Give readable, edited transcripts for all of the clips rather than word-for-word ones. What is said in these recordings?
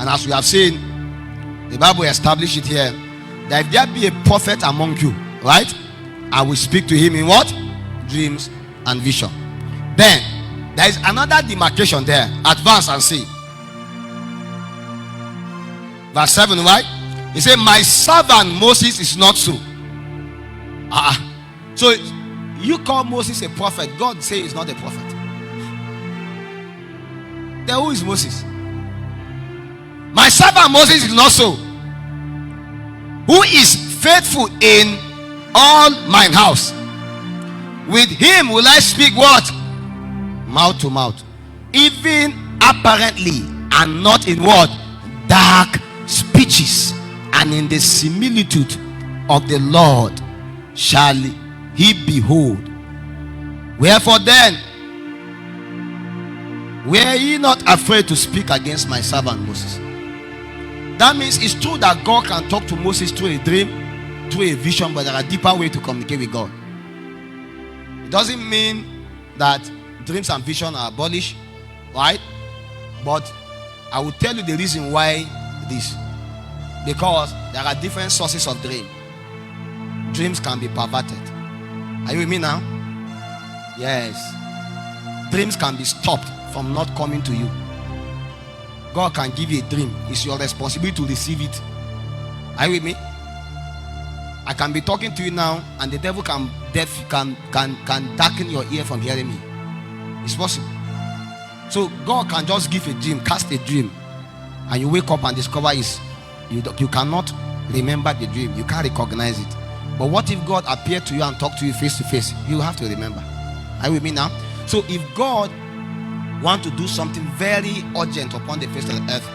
And as we have seen, the Bible established it here, that if there be a prophet among you, right, I will speak to him in what? Dreams and vision. Then there is another demarcation there. Advance and see. Verse 7, right? He said, my servant Moses is not so. So you call Moses a prophet. God say he's not a prophet. Then who is Moses? My servant Moses is not so. Who is faithful in all mine house? With him will I speak what? Mouth to mouth. Even apparently, and not in what? Dark speeches. And in the similitude of the Lord shall he behold. Wherefore then were ye not afraid to speak against my servant Moses? That means it's true that God can talk to Moses through a dream, through a vision, but there are deeper ways to communicate with God. It doesn't mean that dreams and vision are abolished, right? But I will tell you the reason why this. Because there are different sources of dream. Dreams can be perverted. Are you with me now? Yes. Dreams can be stopped from not coming to you. God can give you a dream. It's your responsibility to receive it. Are you with me? I can be talking to you now, and the devil can darken your ear from hearing me. It's possible. So God can just give a dream, cast a dream, and you wake up and discover you cannot remember the dream. You can't recognize it. But what if God appeared to you and talked to you face to face? You have to remember. Are you with me now? So if God wants to do something very urgent upon the face of the earth,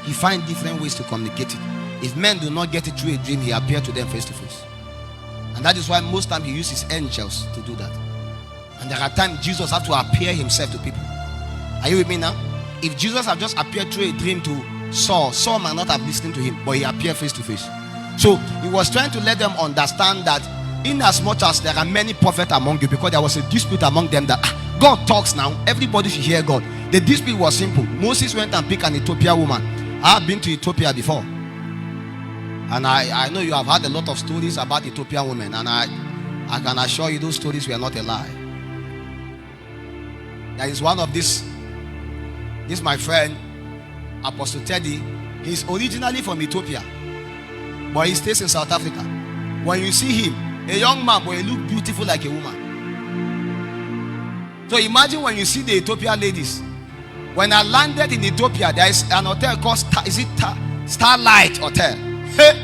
he finds different ways to communicate it. If men do not get it through a dream, he appears to them face to face. And that is why most times he uses angels to do that. And there are times Jesus has to appear himself to people. Are you with me now? If Jesus had just appeared through a dream to Saul might not have listened to him, but he appeared face to face. So he was trying to let them understand that in as much as there are many prophets among you, because there was a dispute among them that God talks now, everybody should hear God. The dispute was simple. Moses went and picked an Ethiopian woman. I have been to Ethiopia before, and I know you have heard a lot of stories about Ethiopian women, and I can assure you those stories were not a lie. There is one of this my friend Apostle Teddy. He's originally from Ethiopia, but he stays in South Africa. When you see him, a young man, but he looks beautiful like a woman. So imagine when you see the Ethiopian ladies. When I landed in Ethiopia, there is an hotel called Starlight Hotel. Hey.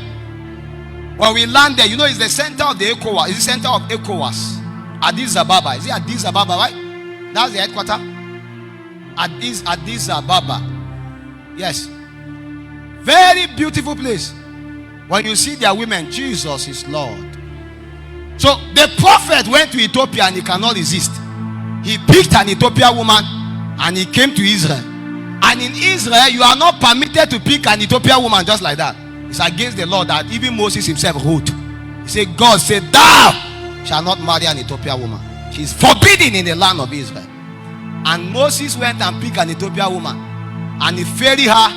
When we landed, you know, it's the center of the ECOWAS. It's the center of ECOWAS. Addis Ababa. Is it Addis Ababa, right? That's the headquarters. Addis Ababa. Yes. Very beautiful place. When you see their women, Jesus is Lord. So the prophet went to Ethiopia and he cannot resist. He picked an Ethiopian woman and he came to Israel. And in Israel, you are not permitted to pick an Ethiopian woman just like that. It's against the law that even Moses himself wrote. He said, God said, thou shalt not marry an Ethiopian woman. She is forbidden in the land of Israel. And Moses went and picked an Ethiopian woman and he ferried her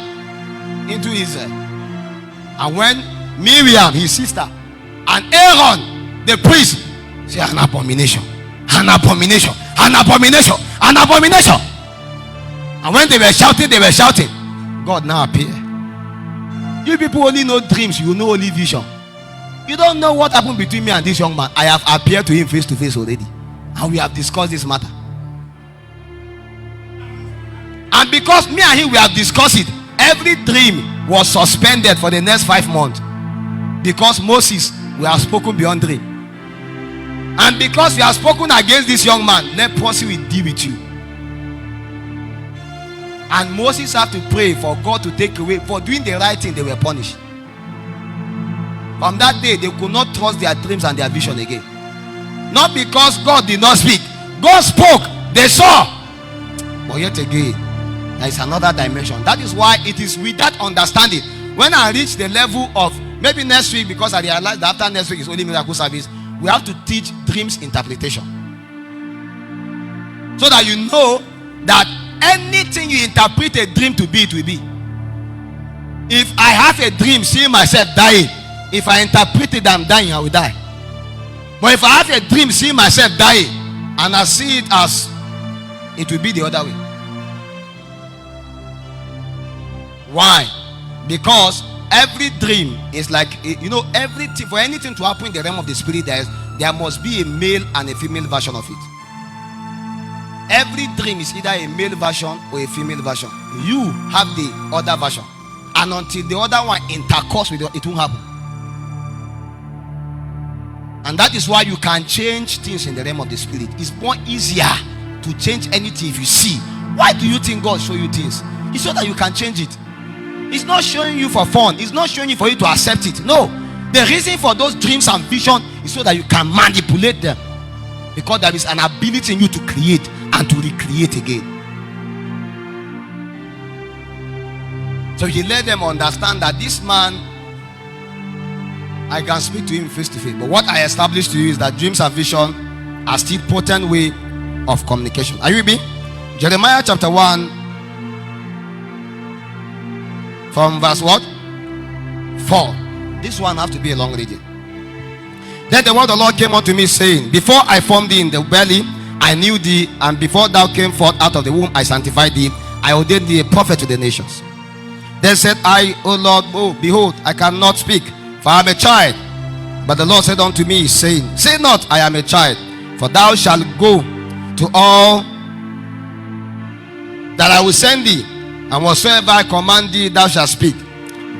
into Israel. And when Miriam, his sister, and Aaron, the priest, said, an abomination, an abomination, an abomination, an abomination. And when they were shouting, God now appeared. You people only know dreams, you know only vision. You don't know what happened between me and this young man. I have appeared to him face to face already, and we have discussed this matter. And because me and him, we have discussed it, every dream was suspended for the next 5 months. Because Moses, we have spoken beyond dream. And because we have spoken against this young man, leprosy will deal with you. And Moses had to pray for God to take away. For doing the right thing, they were punished. From that day, they could not trust their dreams and their vision again. Not because God did not speak. God spoke, they saw. But yet again, there is another dimension. That is why it is with that understanding. When I reach the level of, maybe next week, because I realize that after next week is only miracle service, we have to teach dreams interpretation. So that you know that anything you interpret a dream to be, it will be. If I have a dream seeing myself dying, if I interpret it I'm dying, I will die. But if I have a dream seeing myself dying and I see it as, it will be the other way. Why? Because every dream is like, everything, for anything to happen in the realm of the spirit, there must be a male and a female version of it. Every dream is either a male version or a female version. You have the other version, and until the other one intercourse with it won't happen. And that is why you can change things in the realm of the spirit. It's more easier to change anything if you see. Why do you think God show you things? It's so that you can change it. It's not showing you for fun. It's not showing you for you to accept it. No. The reason for those dreams and vision is so that you can manipulate them. Because there is an ability in you to create and to recreate again. So he let them understand that this man, I can speak to him face to face. But what I established to you is that dreams and vision are still potent way of communication. Are you with me? Jeremiah chapter 1 from verse what? 4. This one have to be a long reading. Then the word of the Lord came unto me, saying, before I formed thee in the belly, I knew thee, and before thou came forth out of the womb, I sanctified thee. I ordained thee a prophet to the nations. Then said I, O Lord, behold, I cannot speak, for I am a child. But the Lord said unto me, saying, say not, I am a child, for thou shalt go to all that I will send thee, and whatsoever I command thee, thou shalt speak.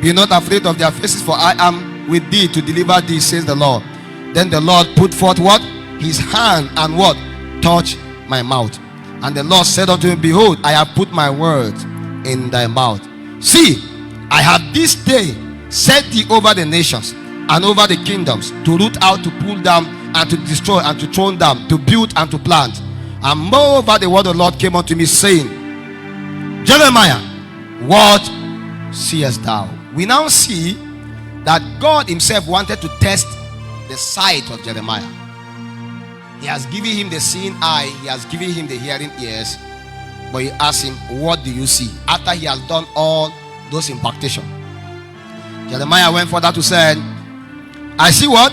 Be not afraid of their faces, for I am with thee to deliver thee, says the Lord. Then the Lord put forth what? His hand, and what? Touched my mouth. And the Lord said unto me, behold, I have put my words in thy mouth. See, I have this day set thee over the nations and over the kingdoms, to root out, to pull down, and to destroy, and to throw down, to build and to plant. And moreover, the word of the Lord came unto me, saying, Jeremiah, what seest thou? We now see that God himself wanted to test the sight of Jeremiah. He has given him the seeing eye, he has given him the hearing ears, but he asked him, what do you see? After he has done all those impartation, Jeremiah went further to say, I see what?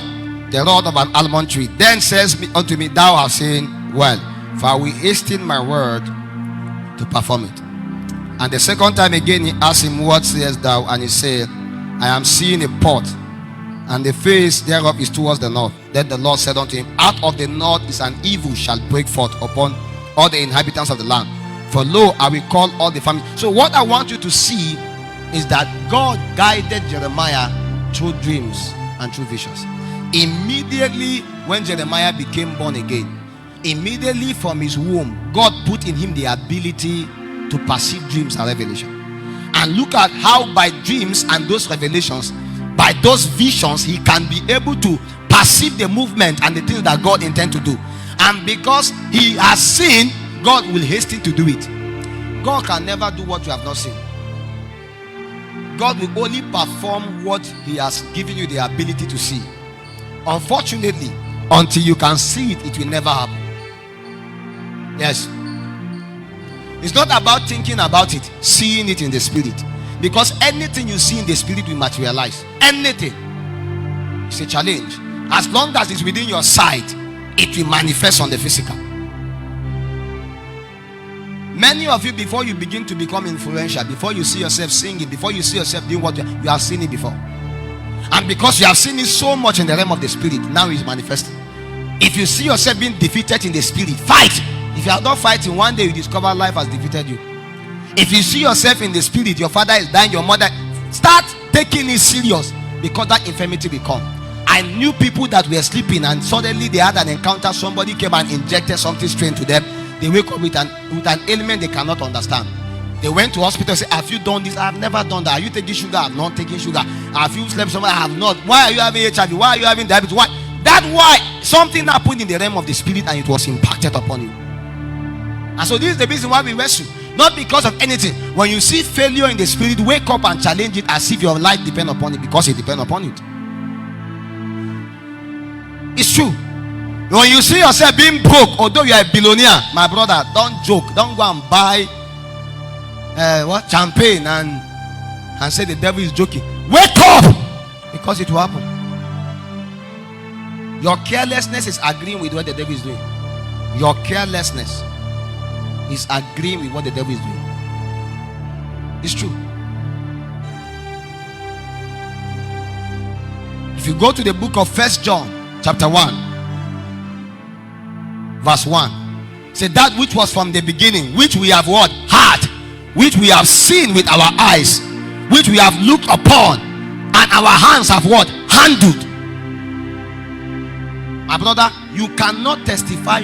The rod of an almond tree. Then says unto me, thou hast seen well, for I will hasten my word to perform it. And the second time again he asked him, what sayest thou? And he said, I am seeing a pot, and the face thereof is towards the north. Then the Lord said unto him, out of the north is an evil shall break forth upon all the inhabitants of the land. For lo, I will call all the families. So what I want you to see is that God guided Jeremiah through dreams and through visions. Immediately when Jeremiah became born again, immediately from his womb, God put in him the ability to perceive dreams and revelation. And look at how by dreams and those revelations, by those visions, he can be able to perceive the movement and the things that God intends to do. And because he has seen, God will hasten to do it. God can never do what you have not seen. God will only perform what he has given you the ability to see. Unfortunately, until you can see it, it will never happen. Yes. It's not about thinking about it, seeing it in the spirit. Because anything you see in the spirit will materialize. Anything. It's a challenge. As long as it's within your sight, it will manifest on the physical. Many of you, before you begin to become influential, before you see yourself singing, before you see yourself doing what you have seen it before. And because you have seen it so much in the realm of the spirit, now it's manifesting. If you see yourself being defeated in the spirit, fight. If you are not fighting, one day you discover life has defeated you. If you see yourself in the spirit, your father is dying, your mother, start taking it serious, because that infirmity will come. I knew people that were sleeping and suddenly they had an encounter. Somebody came and injected something strange to them. They wake up with an ailment they cannot understand. They went to hospital and said, have you done this? I have never done that. Are you taking sugar? I have not taken sugar. Have you slept somewhere? I have not. Why are you having HIV? Why are you having diabetes? Why? That's why something happened in the realm of the spirit and it was impacted upon you. And so this is the reason why we wrestle. Not because of anything. When you see failure in the spirit, wake up and challenge it as if your life depends upon it, because it depends upon it. It's true. When you see yourself being broke, although you are a billionaire, my brother, don't joke. Don't go and buy champagne and and say the devil is joking. Wake up, because it will happen. Your carelessness is agreeing with what the devil is doing. Your carelessness is agreeing with what the devil is doing. It's true. If you go to the book of 1 John chapter 1 verse 1, say that which was from the beginning, which we have what? Heard, which we have seen with our eyes, which we have looked upon, and our hands have what? Handled. My brother, you cannot testify